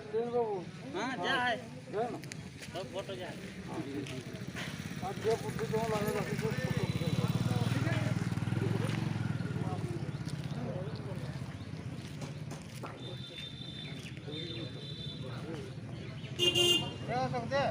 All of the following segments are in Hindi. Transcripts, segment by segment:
हाँ जा है सब फोटो जा सकते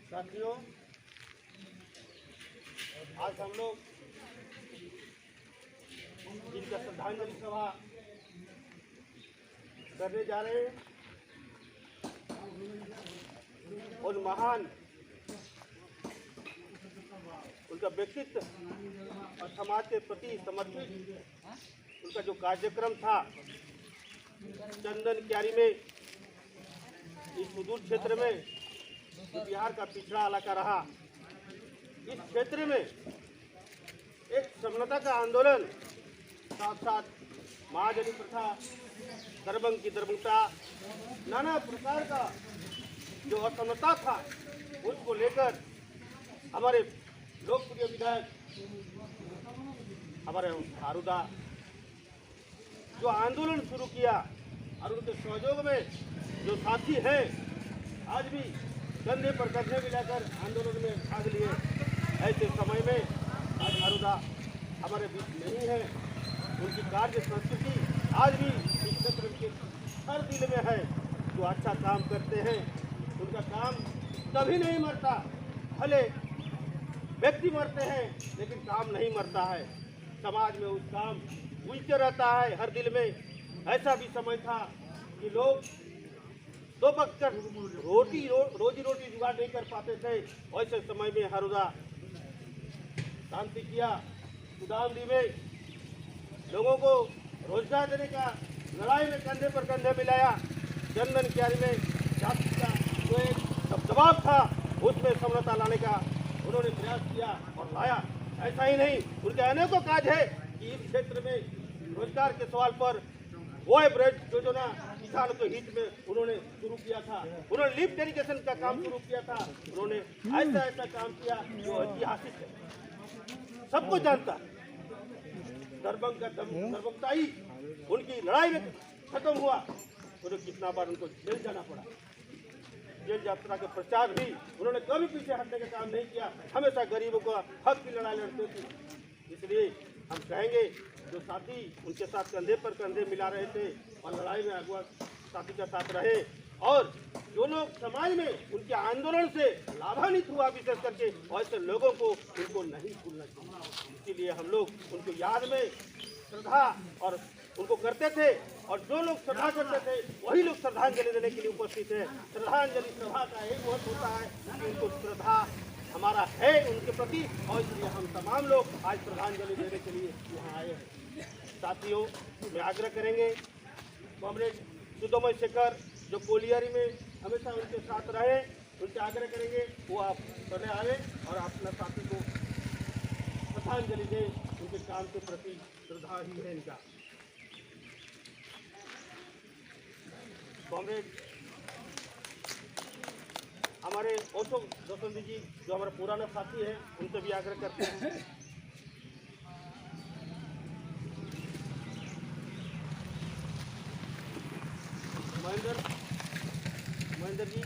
साथियों, आज हम लोग जिनका श्रद्धांजलि सभा करने जा रहे हैं उन महान उनका व्यक्तित्व और समाज के प्रति समर्पित उनका जो कार्यक्रम था चंदन क्यारी में, इस सुदूर क्षेत्र में जो बिहार का पिछड़ा इलाका रहा, इस क्षेत्र में एक समता का आंदोलन, साथ साथ महाजनी प्रथा, दरबंग की दरबंगता, नाना प्रकार का जो असमता था उसको लेकर हमारे लोकप्रिय विधायक हमारे हारूदा जो आंदोलन शुरू किया और उनके सहयोग में जो साथी हैं आज भी कंधे पर कंधे मिलाकर आंदोलन में भाग लिए। ऐसे समय में आज हारूदा हमारे बीच नहीं है। उनकी कार्य संस्कृति आज भी इस क्षेत्र के हर दिल में है। जो अच्छा काम करते हैं उनका काम कभी नहीं मरता। भले व्यक्ति मरते हैं लेकिन काम नहीं मरता है। समाज में उस काम उलझे रहता है हर दिल में। ऐसा भी समय था कि लोग दो वक्त का रोजी रोटी जुगाड़ नहीं कर पाते थे। ऐसे समय में हारूदा शांति किया, सुदामदी में लोगों को रोजगार देने का लड़ाई में कंधे पर कंधे मिलाया। चंदन क्यारी में जाति का जो एक दबाव था उसमें समता लाने का उन्होंने प्रयास किया और लाया। ऐसा ही नहीं, उनके अनेकों कार्य है कि इस क्षेत्र में रोजगार के सवाल पर वो ब्रिज योजना किसानों के हित में उन्होंने शुरू किया था। उन्होंने लिफ्ट इरिगेशन का काम शुरू किया था। उन्होंने ऐसा ऐसा काम किया जो ऐतिहासिक है, सबको जानता। दरबंग का दरबंगताई उनकी लड़ाई में खत्म हुआ। उन्हें कितना बार उनको जेल जाना पड़ा। जेल यात्रा के पश्चात भी उन्होंने कभी पीछे हटने का काम नहीं किया। हमेशा गरीबों का हक की लड़ाई लड़ते थे। इसलिए हम कहेंगे जो साथी उनके साथ कंधे पर कंधे मिला रहे थे और लड़ाई में अगुआ साथी का साथ रहे और जो लोग समाज में उनके आंदोलन से लाभान्वित हुआ, विशेष करके ऐसे लोगों को उनको नहीं भूलना चाहिए। इसीलिए हम लोग उनको याद में श्रद्धा और उनको करते थे और जो लोग श्रद्धा करते थे वही लोग श्रद्धांजलि देने के लिए उपस्थित है। श्रद्धांजलि सभा का एक महत्व होता है कि उनको श्रद्धा हमारा है उनके प्रति और इसलिए हम तमाम लोग आज श्रद्धांजलि देने के लिए यहाँ आए हैं। साथियों, में आग्रह करेंगे कॉमरेड सुदोमय शेखर जो कोलियारी में हमेशा उनके साथ रहे उनसे आग्रह करेंगे वो आप पहले आवे और अपना साथी को श्रद्धांजलि दें। उनके काम के प्रति श्रद्धा ही है इनका। कॉमरेड हमारे अशोक दसवंती जी जो हमारा पुराना साथी है, उनसे भी आग्रह करते हैं। महेंद्र जी,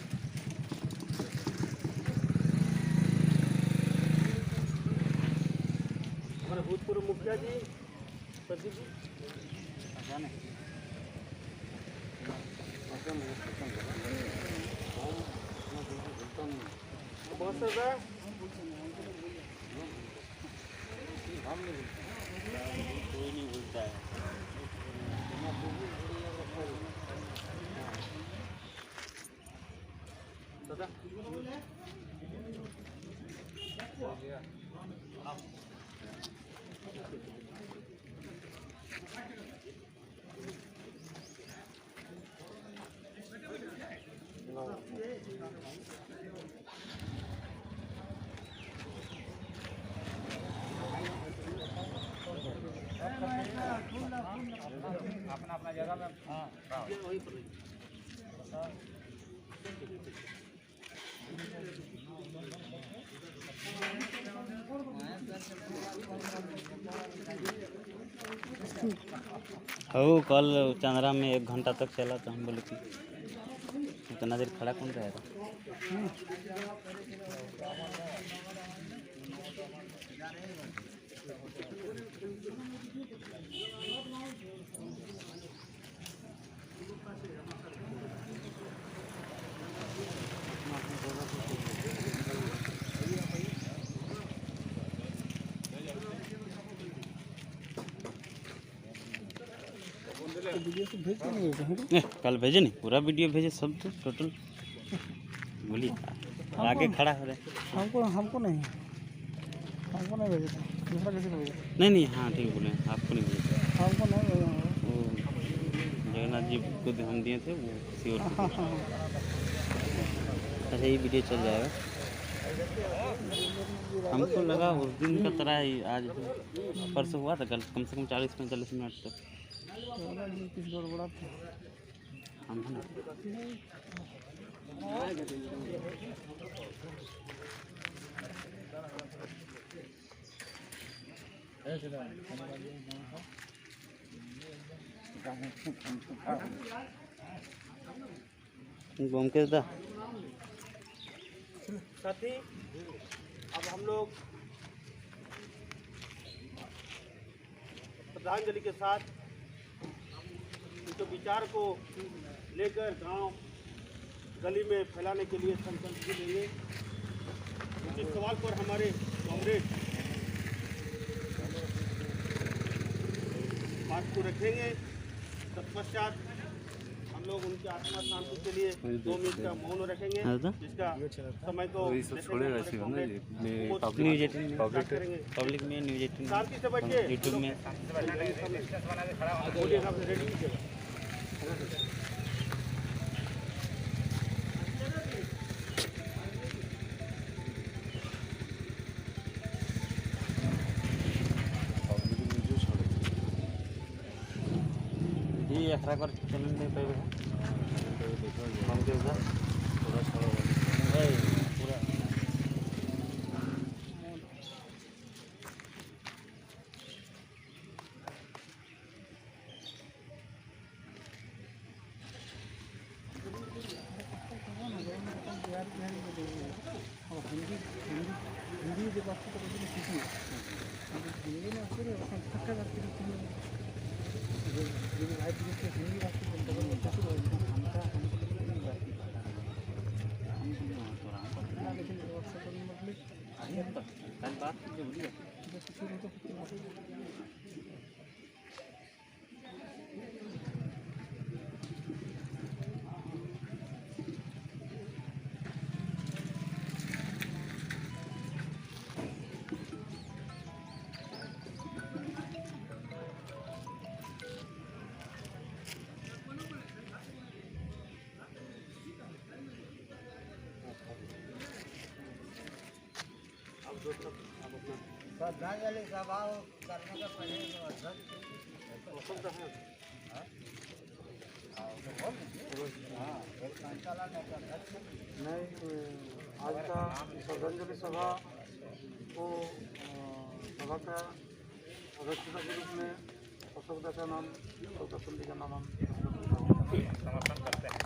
हमारे भूतपूर्व मुखिया जी प्रदीप जी, बहुत सारा कोई नहीं भूलता है। अपना जगह में वही पर हो कल चंद्रा में 1 घंटा तक चला तो हम बोले कि इतना देर खड़ा कौन रहेगा। कल भेजे नहीं, पूरा वीडियो भेजे सब तो टोटल। बोलिए आगे खड़ा हो रहे। हमको नहीं भेजे थे। दूसरा किसी को भेजे? नहीं हाँ ठीक बोले, आपको नहीं भेजे। हमको नहीं भेजे। वो जगन्नाथ जी को हम दिए थे, वो किसी और को। अच्छा ये वीडियो चल जाएगा। हमको लगा उस दिन का तरह ही आज परसों हुआ था, कल कम से कम 40-45 मिनट तक गड़बड़ा था। हम ना के दा साथी, अब हम लोग श्रद्धांजलि के साथ उनके विचार को लेकर गांव गली में फैलाने के लिए संकल्प भी लेंगे। उनके सवाल पर हमारे कांग्रेस बात को रखेंगे। तत्पश्चात हम लोग उनकी आत्मा शांति के लिए 2 मिनट का मौन रखेंगे, जिसका समय तो न्यूज़ 18 पब्लिक में न्यूज़ 18 शांति से बैठिए। यूट्यूब में रेडी ये एक्स्ट्रा कर चैनल नहीं पे हम के उधर पूरा पूरा हिंदी जो बात करते हैं सीखी हिंदी में पूरे थक्का करते हैं। जो लाइफ के हिंदी बात करते हैं तो कैसे बोलते हैं हमका हम बात हम लेकिन व्हाट्सएप पर मतलब आइए तो कल बात जो बोलिए जैसे शुरू तो आप अपना श्रद्धांजलि सभा करने का पहले जो अध्यक्ष अशोक दास हैं। एक संचालन एक अध्यक्ष नहीं, आज का श्रद्धांजलि सभा को सभा का अध्यक्षता के रूप में अशोक दा का नाम, अशोक दास का नाम हम समर्थन करते हैं।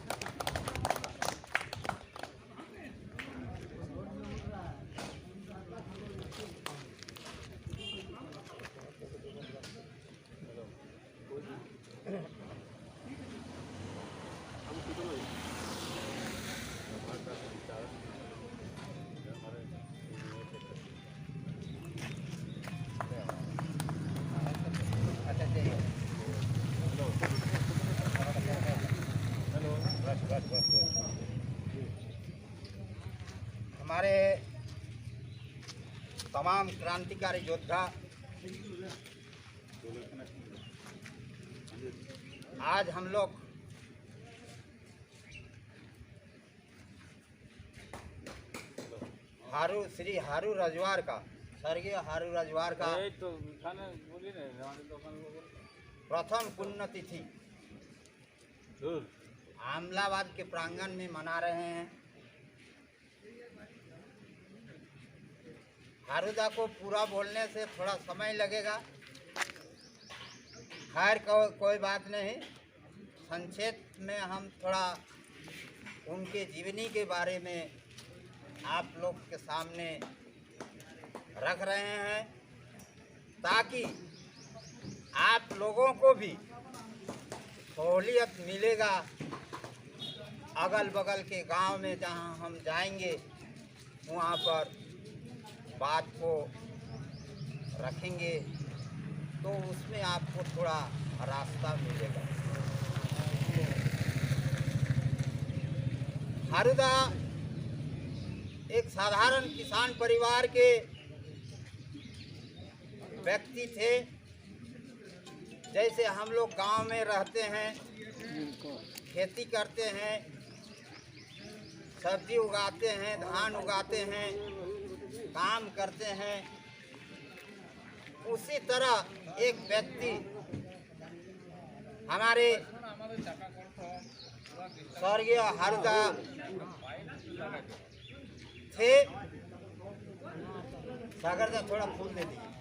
हमारे तमाम क्रांतिकारी योद्धा आज हम लोग श्री हारू रजवार का, स्वर्गीय हारू रजवार का प्रथम पुण्यतिथि आमलाबाद के प्रांगण में मना रहे हैं। हारूदा को पूरा बोलने से थोड़ा समय लगेगा, खैर कोई बात नहीं। संक्षेप में हम थोड़ा उनके जीवनी के बारे में आप लोग के सामने रख रहे हैं, ताकि आप लोगों को भी सहूलियत मिलेगा। अगल बगल के गांव में जहां हम जाएंगे वहां पर बात को रखेंगे तो उसमें आपको थोड़ा रास्ता मिलेगा। हारूदा एक साधारण किसान परिवार के व्यक्ति थे। जैसे हम लोग गांव में रहते हैं, खेती करते हैं, सब्जी उगाते हैं, धान उगाते हैं, काम करते हैं, उसी तरह एक व्यक्ति हमारे स्वर्गीय हारूदा थे। सागर दा थोड़ा फूल दे दीजिए।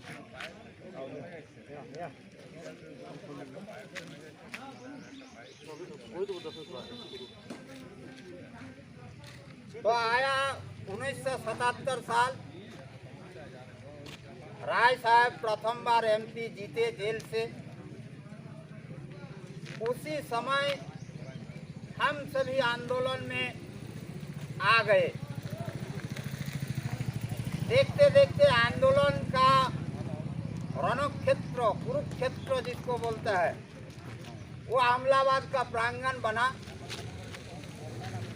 तो आया 1977 साल, राय साहब प्रथम बार एमपी जीते जेल से। उसी समय हम सभी आंदोलन में आ गए। देखते देखते आंदोलन का रणक्षेत्र, कुरुक्षेत्र जिसको बोलता है, वो आमलाबाद का प्रांगण बना।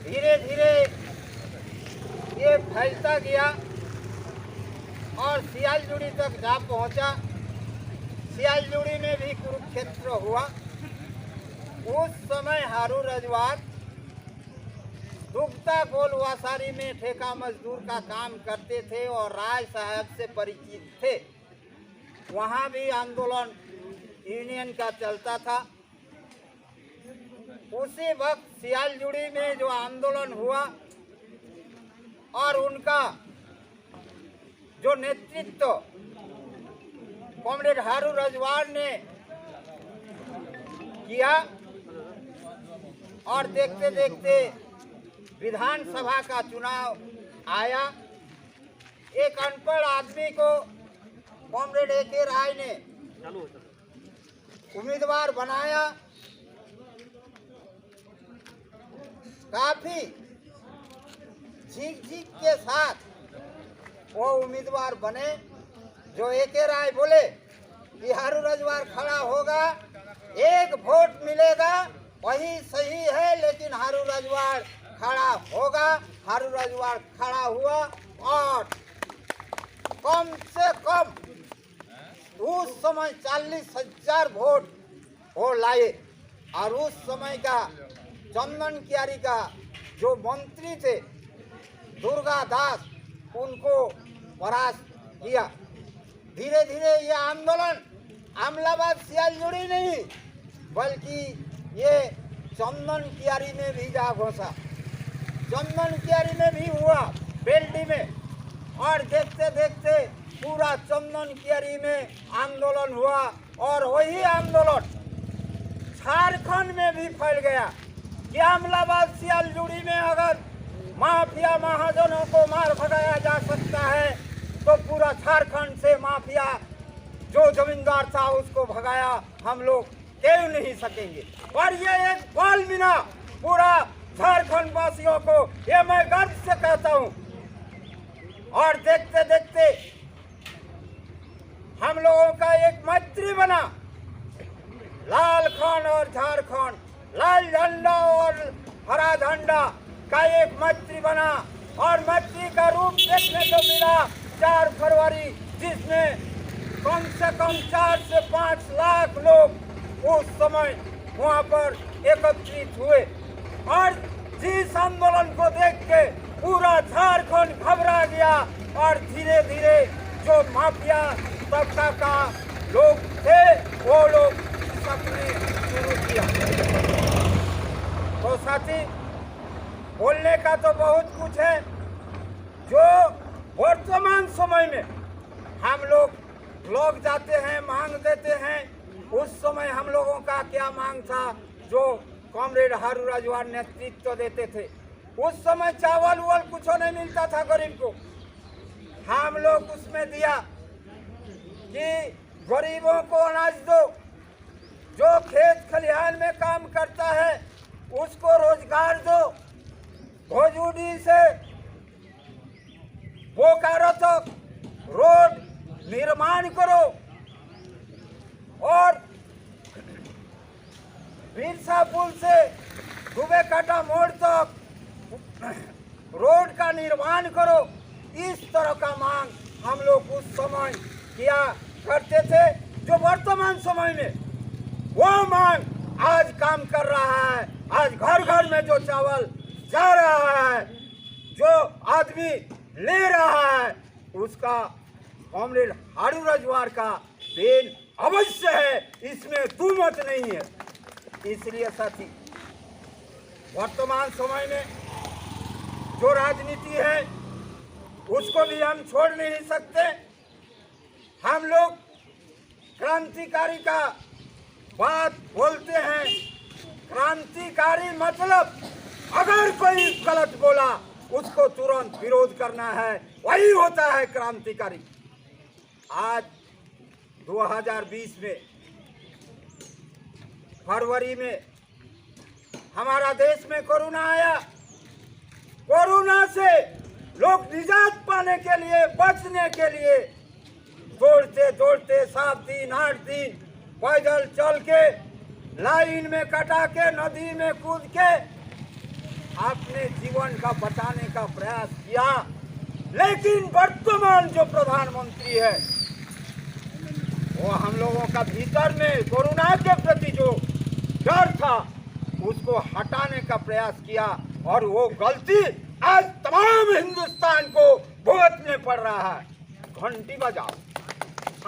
धीरे धीरे ये फैलता गया और सियालजुड़ी तक जा पहुंचा। सियालजुड़ी में भी कुरुक्षेत्र हुआ। उस समय हारू रजवार दुगता गोल वासारी में ठेका मजदूर का काम करते थे और राय साहब से परिचित थे। वहाँ भी आंदोलन यूनियन का चलता था। उसी वक्त सियालजुड़ी में जो आंदोलन हुआ और उनका जो नेतृत्व कॉमरेड हारू रजवार ने किया, और देखते देखते विधानसभा का चुनाव आया। एक अनपढ़ आदमी को कॉमरेड ए.के. राय ने उम्मीदवार बनाया। काफी झीक के साथ वो उम्मीदवार बने। जो ए.के. राय बोले कि हारू रजवार खड़ा होगा, एक वोट मिलेगा, वही सही है, लेकिन हारू रजवार खड़ा होगा। हारू रजवार खड़ा हुआ और कम से कम उस समय 40,000 वोट वो लाए। और उस समय का चंदन कियारी का जो मंत्री थे दुर्गा दास, उनको परास्त किया। धीरे धीरे ये आंदोलन अमलाबाद सियालजुड़ी नहीं बल्कि ये चंदन कियारी में भी जा घोसा, चंदन कियारी में भी हुआ, बेल्डी में, और देखते देखते पूरा चंदन कियारी में आंदोलन हुआ और वही आंदोलन झारखंड में भी फैल गया कि अमलाबाद सियालजुड़ी में अगर माफिया महाजनों को मार भगाया जा सकता है तो पूरा झारखंड से माफिया जो जमींदार था उसको भगाया हम लोग क्यों नहीं सकेंगे। और ये एक बाल मिला पूरा झारखंड वासियों को, ये मैं गर्व से कहता हूँ। और देखते देखते हम लोगों का एक मैत्री बना, लाल खान और झारखंड, लाल झंडा और हरा झंडा का एक मैत्री बना और मैत्री का रूप देखने को मिला 4 फरवरी, जिसमें कम से कम 4 से 5 लाख लोग उस समय वहां पर एकत्रित हुए। और जिस आंदोलन को देख के पूरा झारखंड घबरा गया और धीरे धीरे जो माफिया तबका का लोग थे वो लोग सकने शुरू किया। तो साथी, बोलने का तो बहुत कुछ है। जो वर्तमान समय में हम लोग जाते हैं, मांग देते हैं, उस समय हम लोगों का क्या मांग था जो कॉमरेड हारू राजवार नेतृत्व देते थे। उस समय चावल उवल कुछ नहीं मिलता था गरीब को, हम लोग उसमें दिया कि गरीबों को अनाज दो, जो खेत खलिहान में काम करता है उसको रोजगार दो, भोजूडी से बोकारो तक रोड निर्माण करो और बिरसा पुल से दुबे काटा मोड़ तक रोड का निर्माण करो। इस तरह का मांग हम लोग उस समय किया करते थे। जो वर्तमान समय में वो मांग आज काम कर रहा है। आज घर घर में जो चावल जा रहा है, जो आदमी ले रहा है, उसका कॉमरेड हारू राजवार का देन अवश्य है, इसमें दुमत नहीं है। इसलिए साथी, वर्तमान समय में जो राजनीति है उसको भी हम छोड़ नहीं सकते। हम लोग क्रांतिकारी का बात बोलते हैं। क्रांतिकारी मतलब अगर कोई गलत बोला उसको तुरंत विरोध करना है, वही होता है क्रांतिकारी। आज 2020 में फरवरी में हमारा देश में कोरोना आया। कोरोना से लोग निजात पाने के लिए, बचने के लिए दौड़ते दौड़ते 7 दिन 8 दिन पैदल चल के, लाइन में कटा के, नदी में कूद के अपने जीवन का बचाने का प्रयास किया। लेकिन वर्तमान जो प्रधानमंत्री है वो हम लोगों का भीतर में कोरोना के प्रति जो डर था उसको हटाने का प्रयास किया और वो गलती आज तमाम हिंदुस्तान को भुगतने पड़ रहा है। घंटी बजाओ,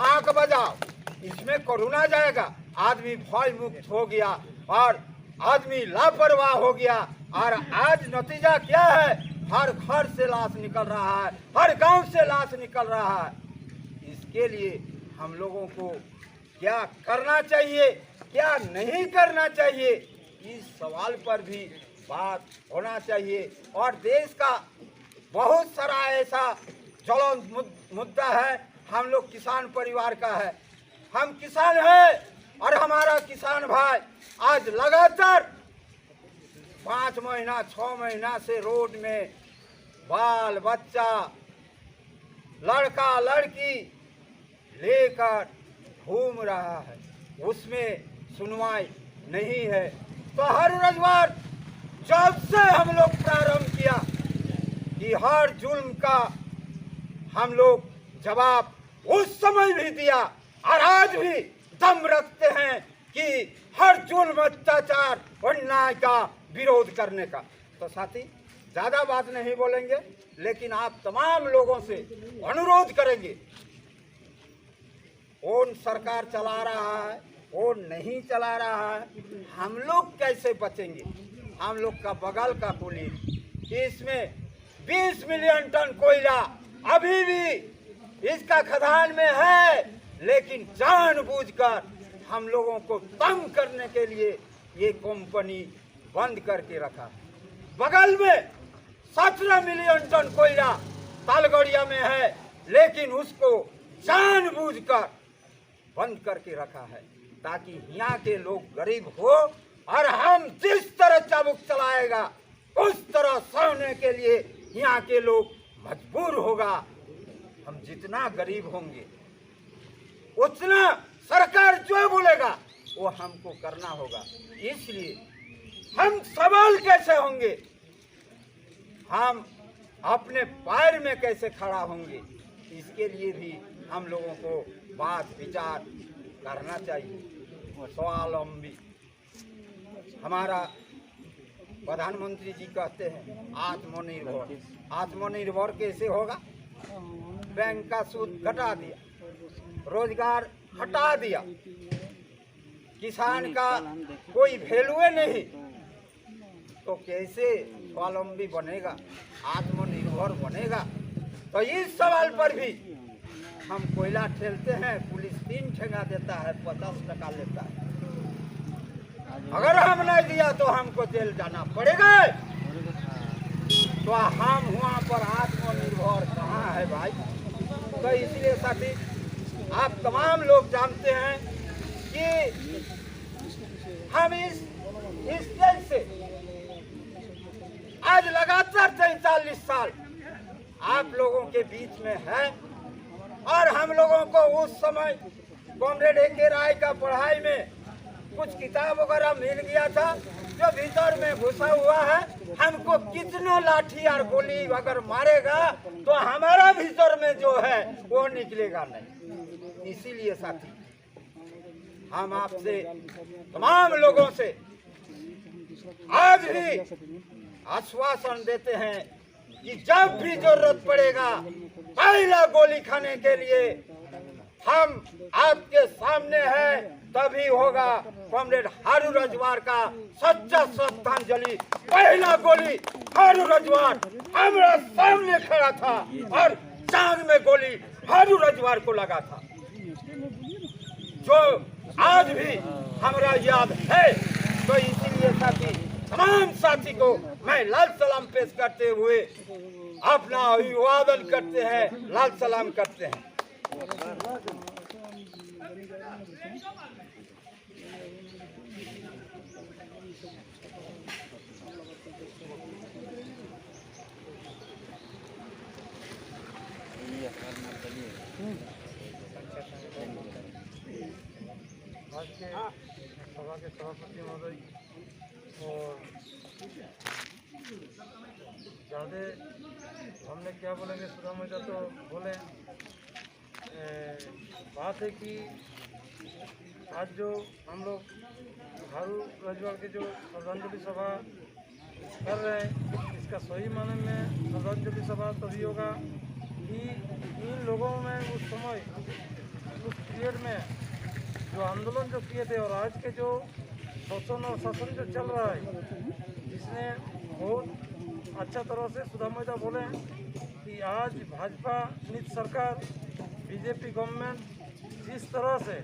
आंख बजाओ, इसमें कोरोना जाएगा। आदमी भय मुक्त हो गया और आदमी लापरवाह हो गया और आज नतीजा क्या है? हर घर से लाश निकल रहा है, हर गांव से लाश निकल रहा है। इसके लिए हम लोगों को क्या करना चाहिए, क्या नहीं करना चाहिए, इस सवाल पर भी बात होना चाहिए। और देश का बहुत सारा ऐसा ज्वलंत मुद्दा है। हम लोग किसान परिवार का है, हम किसान हैं और हमारा किसान भाई आज लगातार 5 महीना 6 महीना से रोड में बाल बच्चा, लड़का लड़की लेकर घूम रहा है, उसमें सुनवाई नहीं है। तो हारू राजवार जब से हम लोग प्रारंभ किया कि हर जुल्म का हम लोग जवाब उस समय भी दिया और आज भी दम रखते हैं कि हर जुल्म, अत्याचार, अन्याय का विरोध करने का। तो साथी, ज़्यादा बात नहीं बोलेंगे, लेकिन आप तमाम लोगों से अनुरोध करेंगे, कौन सरकार चला रहा है, कौन नहीं चला रहा है, हम लोग कैसे बचेंगे। हम लोग का बगल का पुलिस इसमें 20 मिलियन टन कोयला अभी भी इसका खदान में है, लेकिन जानबूझकर हम लोगों को तंग करने के लिए ये कंपनी बंद करके रखा है। बगल में 17 मिलियन टन कोयला तालगड़िया में है, लेकिन उसको जानबूझकर बंद करके रखा है ताकि यहाँ के लोग गरीब हो और हम जिस तरह चाबुक चलाएगा उस तरह सहने के लिए यहाँ के लोग मजबूर होगा। हम जितना गरीब होंगे उतना सरकार जो बोलेगा वो हमको करना होगा। इसलिए हम सबल कैसे होंगे, हम अपने पैर में कैसे खड़ा होंगे, इसके लिए भी हम लोगों को बात विचार करना चाहिए। स्वावलंबी हमारा प्रधानमंत्री जी कहते हैं आत्मनिर्भर। आत्मनिर्भर कैसे होगा? बैंक का सूद घटा दिया, रोजगार हटा दिया, किसान का कोई वैल्यू नहीं, तो कैसे स्वावलंबी बनेगा, आत्मनिर्भर बनेगा? तो इस सवाल पर भी हम कोयला ठेलते हैं, पुलिस 3 ठेंगा देता है, 50 टका लेता है। अगर हम नहीं दिया तो हमको जेल जाना पड़ेगा। तो हम वहाँ पर आत्मनिर्भर कहाँ है भाई? तो इसलिए साथी, आप तमाम लोग जानते हैं कि हम इस देश से आज लगातार 43 साल आप लोगों के बीच में है, और हम लोगों को उस समय कॉमरेड ए.के. राय का पढ़ाई में कुछ किताब वगैरह मिल गया था जो भीतर में घुसा हुआ है। हमको कितनों लाठी और गोली अगर मारेगा तो हमारा भीतर में जो है वो निकलेगा नहीं। इसीलिए साथी, हम आपसे तमाम लोगों से आज भी आश्वासन देते हैं कि जब भी जरूरत पड़ेगा पहला गोली खाने के लिए हम आपके सामने हैं, तभी होगा। कॉमरेड हारू रजवार का सच्चा श्रद्धांजलि, पहला गोली हारू रजवार हमारा सामने खड़ा था और जान में गोली हारू रजवार को लगा था, जो आज भी हमारा याद है। तो इसीलिए साथी, तमाम साथी को मैं लाल सलाम पेश करते हुए अपना अभिवादन करते हैं, लाल सलाम करते हैं। आज के सभा के सभापति महोदय और ज़्यादा हमने क्या बोलेंगे, सुधा मैया तो बोले। बात है कि आज जो हम लोग हारू रजवार के जो श्रद्धांजलि सभा कर रहे हैं, इसका सही माने में श्रद्धांजलि सभा तभी होगा कि इन लोगों में उस समय, उस पीरियड में जो आंदोलन जो किए थे और आज के जो शोषण और शासन जो चल रहा है, जिसने बहुत अच्छा तरह से सुधा मैया बोले कि आज भाजपा नीति सरकार, बीजेपी गवर्नमेंट जिस तरह से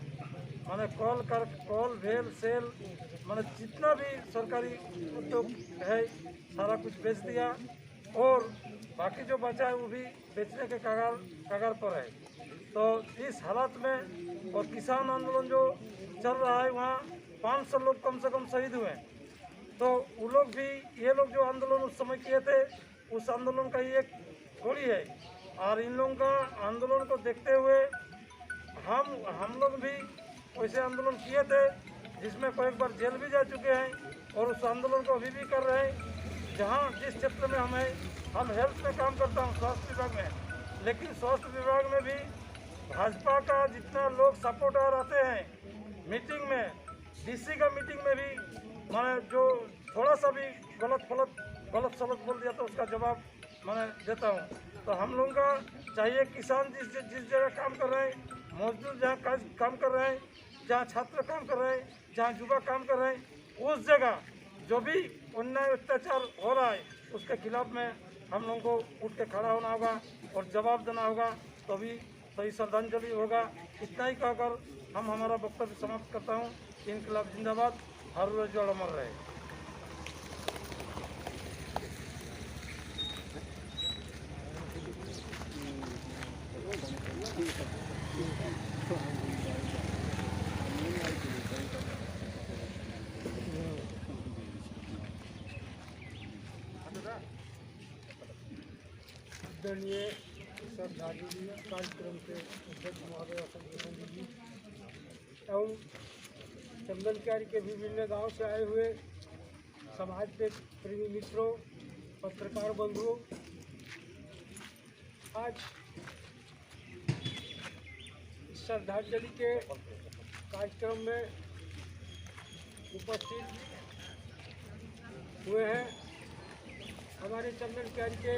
माने कॉल भेल सेल माने जितना भी सरकारी उद्योग है सारा कुछ बेच दिया, और बाकी जो बचा है वो भी बेचने के कगार पर है। तो इस हालत में और किसान आंदोलन जो चल रहा है, वहाँ 500 लोग कम से कम शहीद हुए। तो वो लोग भी, ये लोग जो आंदोलन उस समय किए थे, उस आंदोलन का ही एक थोड़ी है। और इन लोगों का आंदोलन को देखते हुए हम लोग भी वैसे आंदोलन किए थे, जिसमें कई बार जेल भी जा चुके हैं, और उस आंदोलन को अभी भी कर रहे हैं। जहाँ जिस क्षेत्र में हम हेल्थ में काम करता हूँ, स्वास्थ्य विभाग में, लेकिन स्वास्थ्य विभाग में भी भाजपा का जितना लोग सपोर्टर आते हैं मीटिंग में, डीसी का मीटिंग में भी माने जो थोड़ा सा भी गलत सलत बोल दिया तो उसका जवाब मैं देता हूँ। तो हम लोगों का चाहिए किसान जिस जगह काम कर रहे हैं, मजदूर जहाँ काम कर रहे हैं, जहाँ छात्र काम कर रहे हैं, जहाँ युवा काम कर रहे हैं, उस जगह जो भी अन्याय अत्याचार हो रहा है उसके खिलाफ में हम लोगों को उठ के खड़ा होना होगा और जवाब देना होगा, तभी सही श्रद्धांजलि होगा। इतना ही कहकर हम हमारा वक्तव्य समाप्त करता हूँ। इनकलाब जिंदाबाद, हारून रजवाड़ा अमर रहे। आदरणीय श्रद्धांजलि कार्यक्रम के अध्यक्ष महोदय असंत जी एवं चंदन क्यारी के विभिन्न गांव से आए हुए समाज के प्रेमी मित्रों, पत्रकार बंधुओं, आज श्रद्धांजलि के कार्यक्रम में उपस्थित हुए हैं। हमारे चंदन क्यारी के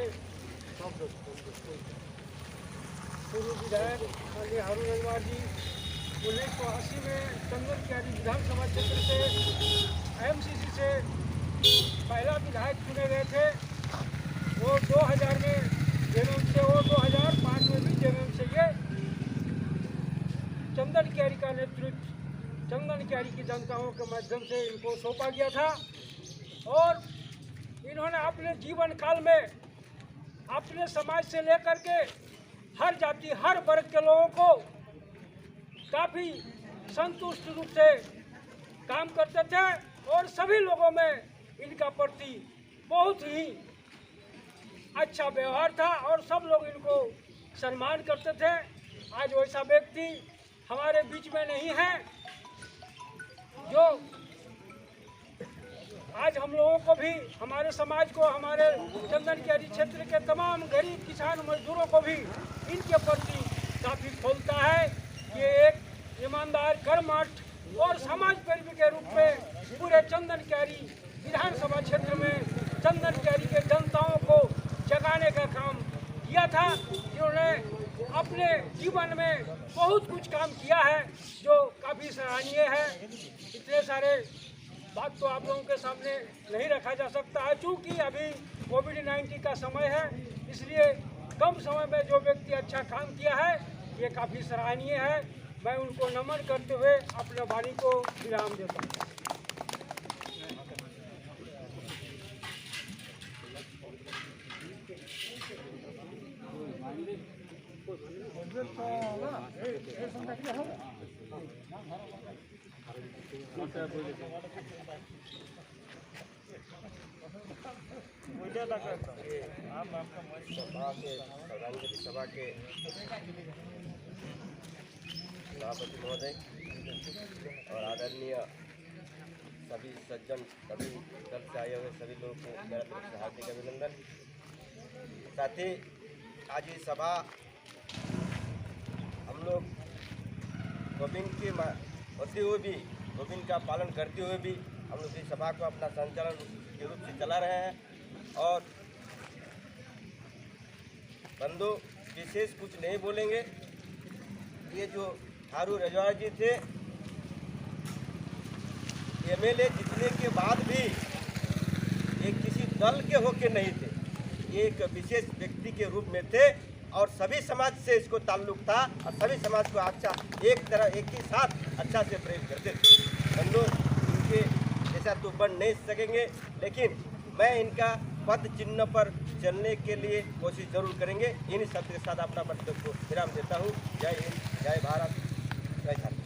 पूर्व विधायक माननीय हारून रजवाड़ा जी 1980 में चंदन क्यारी विधानसभा क्षेत्र से एमसीसी से पहला विधायक चुने गए थे। वो 2000 में जेएमएम से, वो 2005 में भी जेएमएम से ये चंदन क्यारी का नेतृत्व चंदन क्यारी की जनताओं के माध्यम से इनको सौंपा गया था और इन्होंने अपने जीवन काल में अपने समाज से लेकर के हर जाति, हर वर्ग के लोगों को काफ़ी संतुष्ट रूप से काम करते थे और सभी लोगों में इनका प्रति बहुत ही अच्छा व्यवहार था और सब लोग इनको सम्मान करते थे। आज वैसा व्यक्ति हमारे बीच में नहीं है जो आज हम लोगों को भी, हमारे समाज को, हमारे चंदन क्यारी क्षेत्र के तमाम गरीब किसान मजदूरों को भी इनके प्रति काफ़ी खोलता है। ये एक ईमानदार, कर्मठ और समाज प्रेमी के रूप में पूरे चंदन क्यारी विधानसभा क्षेत्र में चंदन क्यारी के जनताओं को जगाने का काम किया था। इन्होंने अपने जीवन में बहुत कुछ काम किया है जो काफ़ी सराहनीय है। इतने सारे बात तो आप लोगों के सामने नहीं रखा जा सकता है, चूँकि अभी कोविड-19 का समय है, इसलिए कम समय में जो व्यक्ति अच्छा काम किया है ये काफ़ी सराहनीय है। मैं उनको नमन करते हुए अपने वाणी को विराम देता हूँ। श्रद्धांजलि सभा के सभापति महोदय और आदरणीय सभी सज्जन, सभी दल से आए हुए सभी लोगों को मेरा तरफ से हार्दिक अभिनंदन। साथ ही आज ये सभा हम लोग गोविंद के होते हुए भी, गोविंद का पालन करते हुए भी हम लोग इस सभा को अपना संचालन के रूप से चला रहे हैं। और बंधु विशेष कुछ नहीं बोलेंगे। ये जो हारून रजवाड़ा जी थे, एमएलए जीतने के बाद भी ये किसी दल के होके नहीं थे, ये एक विशेष व्यक्ति के रूप में थे और सभी समाज से इसको ताल्लुक था और सभी समाज को अच्छा एक ही साथ अच्छा से प्रेम करते थे। बंधु इनके जैसा तो बन नहीं सकेंगे, लेकिन मैं इनका पद चिन्ह पर चलने के लिए कोशिश जरूर करेंगे। इन शब्द के साथ अपना वक्तव्य को विराम देता हूँ। जय हिंद, जय भारत, जय झारखंड।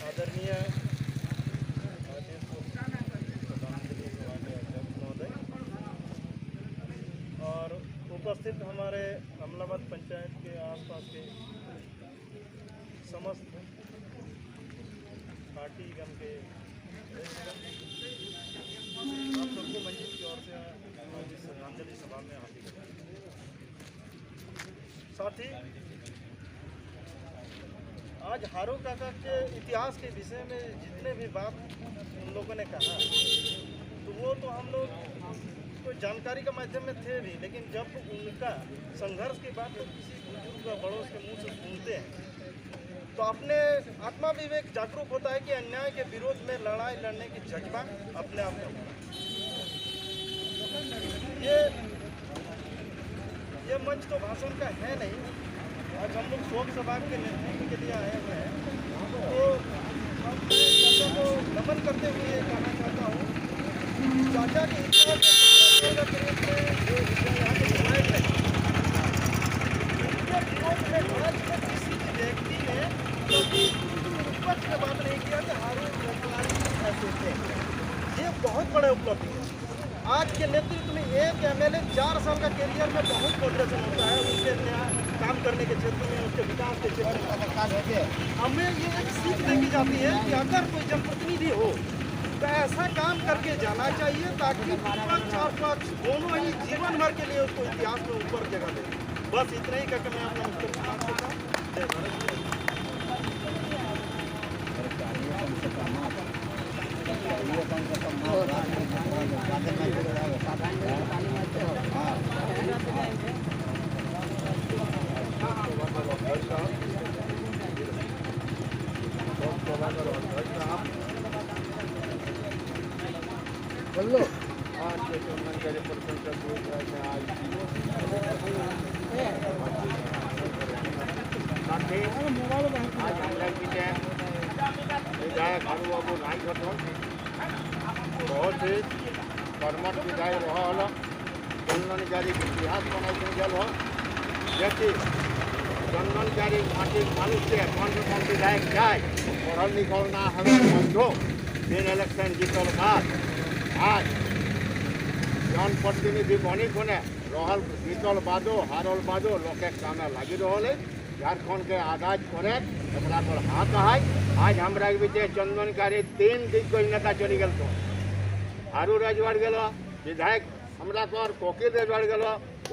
आदरणीय और उपस्थित हमारे अमलाबाद पंचायत के आसपास के समस्त पार्टी गण के आप सबको मंजिल की ओर से श्रद्धांजलि सभा में हार्दिक साथ ही आज हारू काका के इतिहास के विषय में जितने भी बात उन लोगों ने कहा तो वो तो हम लोग कोई जानकारी के माध्यम में थे भी, लेकिन जब उनका संघर्ष की बात तो किसी बुजुर्ग या बड़ों के मुंह से सुनते हैं तो अपने आत्मा विवेक जागरूक होता है कि अन्याय के विरोध में लड़ाई लड़ने की जज्बा अपने आप में होता है। ये मंच तो भाषण का है नहीं। आज हम लोग शोक सभा के नेतृत्व के लिए आए हुए हैं, तो हम चाचा को नमन करते हुए ये कहना चाहता हूँ, चाचा के इतिहास के रूप में जो यहाँ के विधायक हैं, उनके विरोध में आज तक किसी भी व्यक्ति ने कभी विपक्ष में बात नहीं किया कि हारू रजवाड़ी ऐसे थे। ये बहुत बड़ा उपलब्धि है। आज के नेतृत्व में एक एमएलए 4 साल का कैरियर में बहुत प्रोग्रेशन होता है, उसके काम करने के क्षेत्र में, उसके विकास के क्षेत्र में। हमें ये एक सीख देगी जाती है कि अगर कोई जनप्रतिनिधि हो तो ऐसा काम करके जाना चाहिए ताकि विपक्ष और पक्ष दोनों ही जीवन भर के लिए उसको इतिहास में ऊपर जगह दे। बस इतना ही करके मैं अपना उत्तर समाप्त करता हूँ। जय भारत। विधायक हारू बाबू नाई घटन बहुत ही कर्मठ विधायक रहा चंदनकारी इतिहास बनाई गल जैसे चंदनकारी माटी मानुष के कौन विधायक जाए पढ़ल लिखल ना हमें समझो फिर इलेक्शन जीतल बाद आज जनप्रतिनिधि बनी कोने रहल जीतल बादो हारल बादो लोके कामे लगी रहा झारखंड के आगाज करे पर हाथ है। आज हमरा के बीच चंदनकारी 3 दिग्गज नेता चली गल तो हारू राजवाड़ गल विधायक हमरा पर कोकिल राजवाड़ गल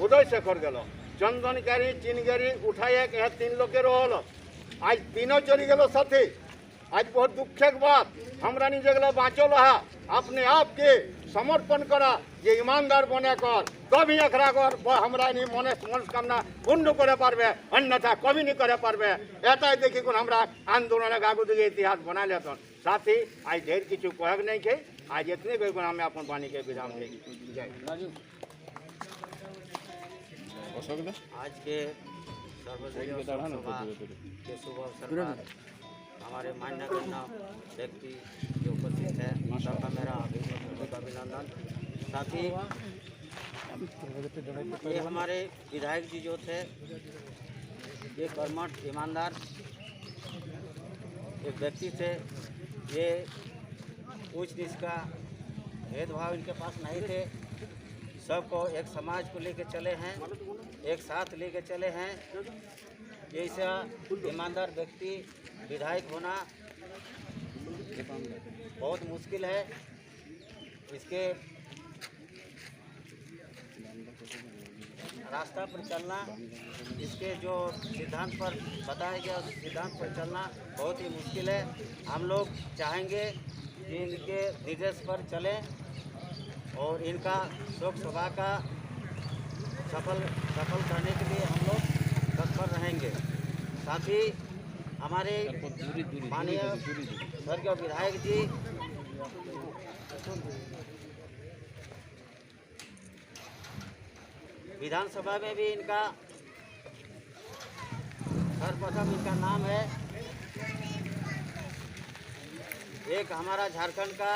उदय शेखर गल चंदनकारी चिनगरी उठाए के 3 लोग के रहल आज तीनों चली गल साथी। आज बहुत दुखक बात हमरा नहीं जगला बाँचल है अपने आप के समर्पण करा जे ईमानदार बने कर कभी अखरा कर हमरा नहीं मनोकामना पूर्ण करे पारबे अन्यथा कभी नहीं करे पारबे एटा देखी कोन हमरा आंदोलन आगू दिखे इतिहास बना लेतन साथी। आज ढेर किछु कहक नहीं थे आज इतने कोई कोन हमें अपन वाणी के विराम दे। जय आज के सर्वदलीय सभा के शुभ अवसर पर हमारे मान्यगण्य व्यक्ति जो उपस्थित है सबका मेरा अभिनंदन। साथ ही ये हमारे विधायक जी जो थे ये कर्मठ ईमानदार एक व्यक्ति थे। ये ऊंच नीच का भेदभाव इनके पास नहीं थे, सबको एक समाज को लेके चले हैं, एक साथ लेके चले हैं। ऐसा ईमानदार व्यक्ति विधायक होना बहुत मुश्किल है। इसके रास्ता पर चलना, इसके जो सिद्धांत पर बताया गया उस सिद्धांत पर चलना बहुत ही मुश्किल है। हम लोग चाहेंगे कि इनके निर्देश पर चलें और इनका शोक सभा का सफल करने के लिए हम लोग तत्पर रहेंगे। साथ ही हमारे माननीय स्वर्गीय विधायक जी विधानसभा में भी इनका सर्वप्रथम इनका नाम है। एक हमारा झारखंड का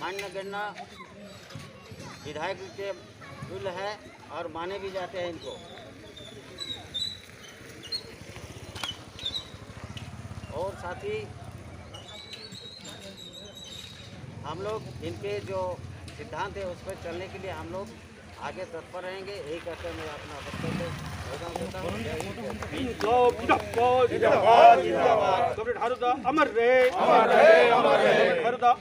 मान्यगण्य विधायक के तुल्य है और माने भी जाते हैं इनको। और साथ ही हम लोग इनके जो सिद्धांत है उस पर चलने के लिए हम लोग आगे तत्पर रहेंगे। यही कहते हैं मैं अपना वक्तव्य अमर रहे, अमर रहे, अमर रहे,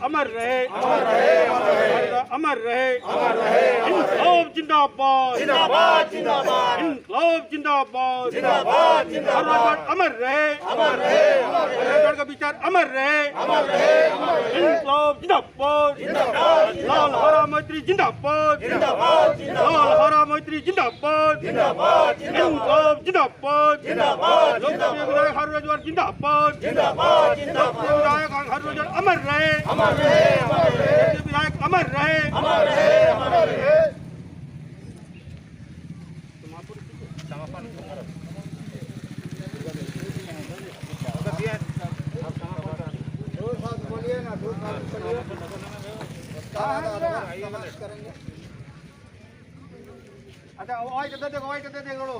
अमर रहे, अमर रहे, अमर रहे, अमर रहे, इनकलाब जिंदाबाद, इनकलाब जिंदाबाद, हर राजवाड़ अमर रहे, राजवाड़ का विचार अमर रहे, इनकलाब जिंदाबाद, लाल हरा मैत्री जिंदाबाद, लाल हरा मैत्री जिंदाबाद, इनकलाब जिंदाबाद, लोकप्रिय विधायक हर राजवाड़ जिंदाबाद, लोकप्रिय विधायक हर राजवाड़ अमर रहे, विधायक अमर रहे, बोलिए ना, दूध करेंगे। अच्छा ओए कहते देखो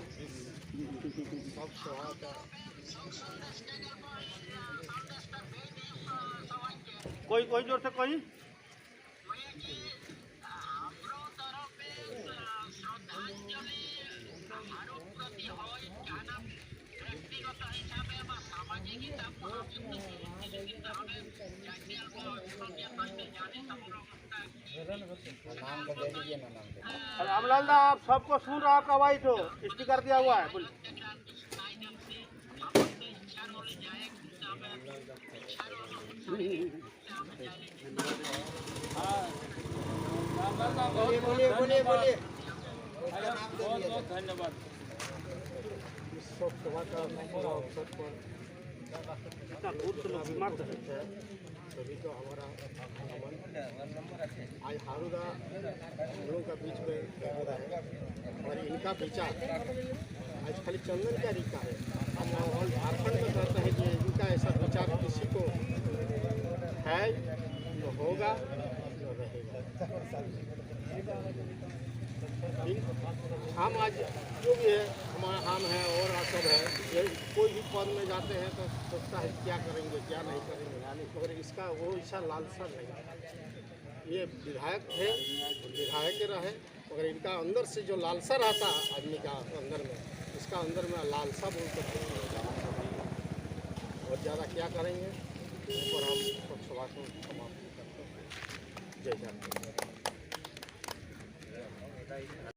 कोई जोर से कोई नाम को दे दीजिए ना, नाम को। रामलाल दा आप सबको सुन रहा, आपका वाइट हो स्टिकर दिया हुआ है। बोलिए। बहुत धन्यवाद। सभी को हमारा आज हारूदा हम लोगों का बीच में हो रहा है और इनका विचार आज खाली चंदन का रीका है। हम और झारखंड में कहते हैं कि इनका ऐसा विचार किसी को है तो होगा तो रहेगा। हम आज जो भी है हमारा हम है और सब है, ये कोई भी पद में जाते हैं तो सोचता है क्या करेंगे क्या नहीं करेंगे, मगर इसका वो ऐसा लालसा नहीं। ये विधायक थे, विधायक रहे, मगर इनका अंदर से जो लालसा रहता है आदमी का अंदर में, इसका अंदर में लालसा बोलते और ज़्यादा क्या करेंगे और हम लोकसभा को समाप्त करते हैं। जय हिंद।